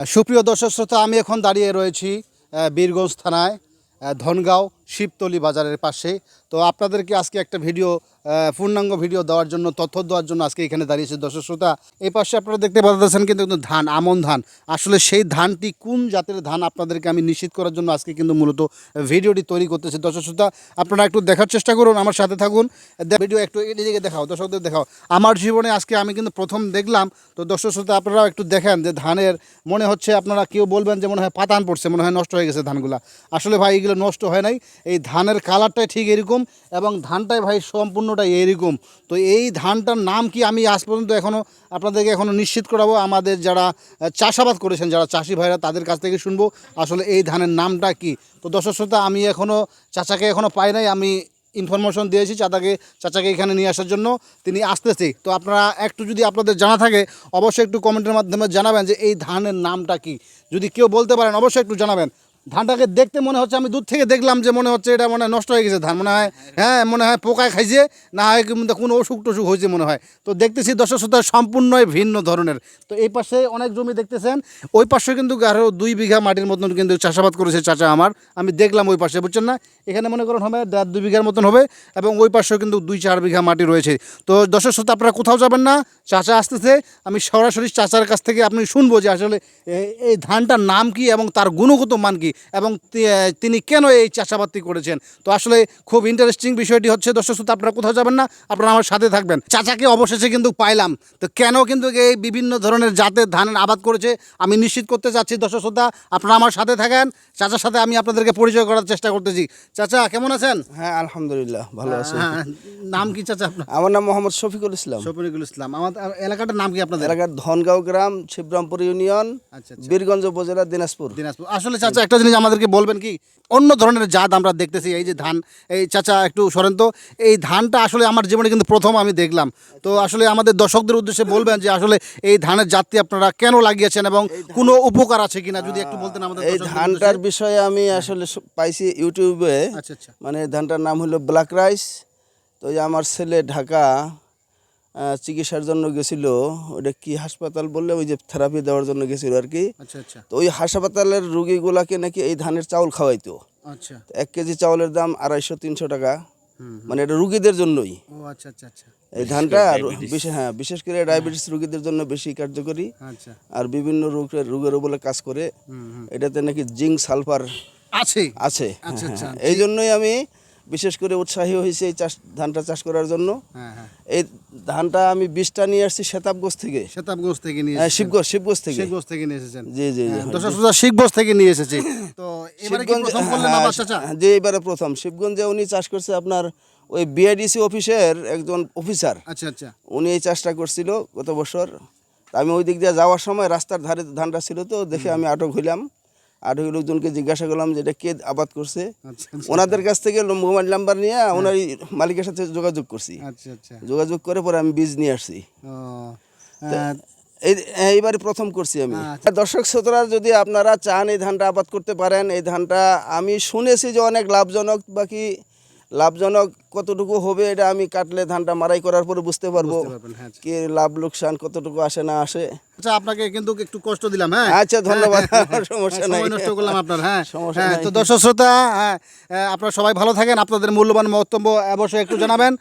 সুপ্রিয় দর্শক শ্রোতা, আমি এখন দাঁড়িয়ে রয়েছি বীরগঞ্জ থানায় ধনগাঁও শিবতলি বাজারের পাশে। তো আপনাদেরকে আজকে একটা ভিডিও পূর্ণাঙ্গ ভিডিও দেওয়ার জন্য, তথ্য দেওয়ার জন্য আজকে এখানে দাঁড়িয়েছে দর্শক শ্রোতা। এই পাশে আপনারা দেখতে পাচ্ছেন কিন্তু ধান, আমন ধান। আসলে সেই ধানটি কোন জাতের ধান আপনাদেরকে আমি নিশ্চিত করার জন্য আজকে কিন্তু মূলত ভিডিওটি তৈরি করতেছি দর্শক শ্রোতা। আপনারা একটু দেখার চেষ্টা করুন, আমার সাথে থাকুন। ভিডিও একটু এদিকে দেখাও, দর্শকদের দেখাও। আমার জীবনে আজকে আমি কিন্তু প্রথম দেখলাম। তো দর্শক শ্রোতা, আপনারাও একটু দেখেন যে ধানের মনে হচ্ছে, আপনারা কেউ বলবেন যে মনে হয় পাতান পড়ছে, মনে হয় নষ্ট হয়ে গেছে ধানগুলা। আসলে ভাই এগুলো নষ্ট হয় নাই, এই ধানের কালারটাই ঠিক এরকম এবং ধানটাই ভাই সম্পূর্ণটাই এরকম। তো এই ধানটার নাম কি আমি আজ পর্যন্ত আপনাদেরকে নিশ্চিত করাবো। আমাদের যারা চাষাবাদ করেছেন, যারা চাষি ভাইরা, তাদের কাছ থেকে শুনবো আসলে এই ধানের নামটা কি। তো দর্শক শ্রোতা, আমি চাচাকে পাই নাই। আমি ইনফরমেশন দিয়েছি চাচাকে এখানে নিয়ে আসার জন্য, তিনি আসতেছি। তো আপনারা একটু যদি আপনাদের জানা থাকে অবশ্যই একটু কমেন্টের মাধ্যমে জানাবেন যে এই ধানের নামটা কি। যদি কেউ বলতে পারেন অবশ্যই একটু জানাবেন। ধানটাকে দেখতে মনে হচ্ছে, আমি দূর থেকে দেখলাম যে মনে হচ্ছে এটা মনে হয় নষ্ট হয়ে গেছে ধান, মনে হয় মনে হয় পোকায় খাইছে, না হয় কোনো অসুখ টসুখ হয়েছে মনে হয়। তো দেখতেছি দর্শক শ্রোতা সম্পূর্ণই ভিন্ন ধরনের। তো এই পাশে অনেক জমি দেখতেছেন, ওই পাশে কিন্তু আরও 2 বিঘা মাটির মতন কিন্তু চাষাবাদ করেছে চাচা আমার। আমি দেখলাম ওই পাশে, বুঝছেন না, এখানে মনে করেন হবে 1.5-2 বিঘার মতন হবে এবং ওই পাশেও কিন্তু 2-4 বিঘা মাটি রয়েছে। তো দর্শক শ্রোতা, আপনারা কোথাও যাবেন না, চাচা আসতেছে। আমি সরাসরি চাচার কাছ থেকে আপনি শুনবো যে আসলে এই ধানটার নাম কি এবং তার গুণগত মান কি এবং তিনি কেন এই চাষাবাদটি করেছেন। তো আসলে খুব ইন্টারেস্টিং বিষয়টি হচ্ছে দর্শক শ্রোতা, আপনারা কোথাও যাবেন না, আপনারা আমার সাথে থাকবেন। চাচাকে অবশেষে কিন্তু পাইলাম। তো কেন কিন্তু এই বিভিন্ন ধরনের জাতের ধানের আবাদ করেছে আমি নিশ্চিত করতে চাচ্ছি দর্শক শ্রোতা, আপনারা আমার সাথে থাকেন। চাচার সাথে আমি আপনাদেরকে পরিচয় করার চেষ্টা করতেছি। চাচা কেমন আছেন? হ্যাঁ, আলহামদুলিল্লাহ ভালো আছি। নাম কি চাচা আপনার? আমার নাম মোহাম্মদ শফিকুল ইসলাম। শফিকুল ইসলাম। আমার এলাকাটার নাম কি আপনাদের? এলাকার ধনগাঁও গ্রাম, শিবরামপুর ইউনিয়ন, বীরগঞ্জ উপজেলা, দিনাজপুর। আসলে চাচা একটা জিনিস আমাদেরকে বলবেন কি, অন্য ধরনের জাত আমরা দেখতেছি, এই যে ধান, এই চাচা একটু সরেন তো, এই ধানটা আসলে আমার জীবনে কিন্তু প্রথম আমি দেখলাম। তো আসলে আমাদের দর্শকদের উদ্দেশ্যে বলবেন যে আসলে এই ধানের জাতটি আপনারা কেন লাগিয়েছেন এবং কোনো উপকার আছে কিনা যদি একটু বলতেন আমাদের। এই ধানটার বিষয়ে আমি আসলে পাইছি ইউটিউবে। মানে ধানটার নাম হলো ব্ল্যাক রাইস। তো আমার ছেলে ঢাকা চিকিৎসার জন্য গেছিল, ওটা কি হাসপাতাল বললে, ওই যে থেরাপি দেওয়ার জন্য গেছিল আর কি। তো ওই হাসপাতালের রুগীগুলাকে নাকি এই ধানের চাউল খাওয়াইতো। 1 কেজি চাউলের দাম 250-300 টাকা। মানে এটা রুগীদের জন্যই এই ধানটা। বিশেষ করে ডায়াবেটিস রোগীদের জন্য বেশি কার্যকরী। আর বিভিন্ন রোগের উপরে কাজ করে। এটাতে নাকি জিঙ্ক সালফার আছে। এই জন্যই আমি বিশেষ করে উৎসাহী হয়েছি এই ধানটা চাষ করার জন্য। এই ধানটা আমি 20টা নিয়ে আসছি শিবগঞ্জ থেকে নিয়ে এসেছেন। জি জি, শিবগঞ্জ থেকে নিয়ে এসেছি। তো এবারে কি প্রথম করলেন আবার চাচা? জি, এবারে প্রথম। শিবগঞ্জে উনি চাষ করছে আপনার ওই বিআইডিসি অফিসের একজন অফিসার। উনি এই চাষটা করছিল গত বছর। আমি ওই দিক দিয়ে যাওয়ার সময় রাস্তার ধারে ধানটা ছিল, তো দেখে আমি আটক হইলাম। লোকজনকে জিজ্ঞাসা করলাম যে এটা কে আবাদ করছে। ওনাদের কাছ থেকে মোবাইল নাম্বার নিয়ে ওনার মালিকের সাথে যোগাযোগ করছি। যোগাযোগ করে পরে আমি বীজ নিয়ে আসছি। এইবারে প্রথম করছি আমি। দর্শক শ্রোতারা, যদি আপনারা চান এই ধানটা আবাদ করতে পারেন, এই ধানটা আমি শুনেছি যে অনেক লাভজনক। বাকি লাভজনক কতটুকু হবে এটা আমি কাটলে ধানটা মারাই করার পরে বুঝতে পারবো কি লাভ লোকসান কতটুকু আসে না আসে। আচ্ছা, আপনাকে কিন্তু একটু কষ্ট দিলাম। আচ্ছা, ধন্যবাদ। সমস্যা নাই, নষ্ট করলাম আপনার। তো দর্শক শ্রোতা, আপনারা সবাই ভালো থাকেন। আপনাদের মূল্যবান বক্তব্য অবশ্যই একটু জানাবেন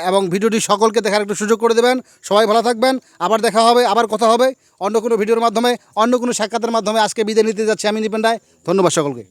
এবং ভিডিওটি সকলকে দেখার একটু সুযোগ করে দেবেন। সবাই ভালো থাকবেন। আবার দেখা হবে, আবার কথা হবে অন্য কোনো ভিডিওর মাধ্যমে, অন্য কোনো সাক্ষাতের মাধ্যমে। আজকে বিদায় নিতে যাচ্ছি আমি নিপেন রায়। ধন্যবাদ সকলকে।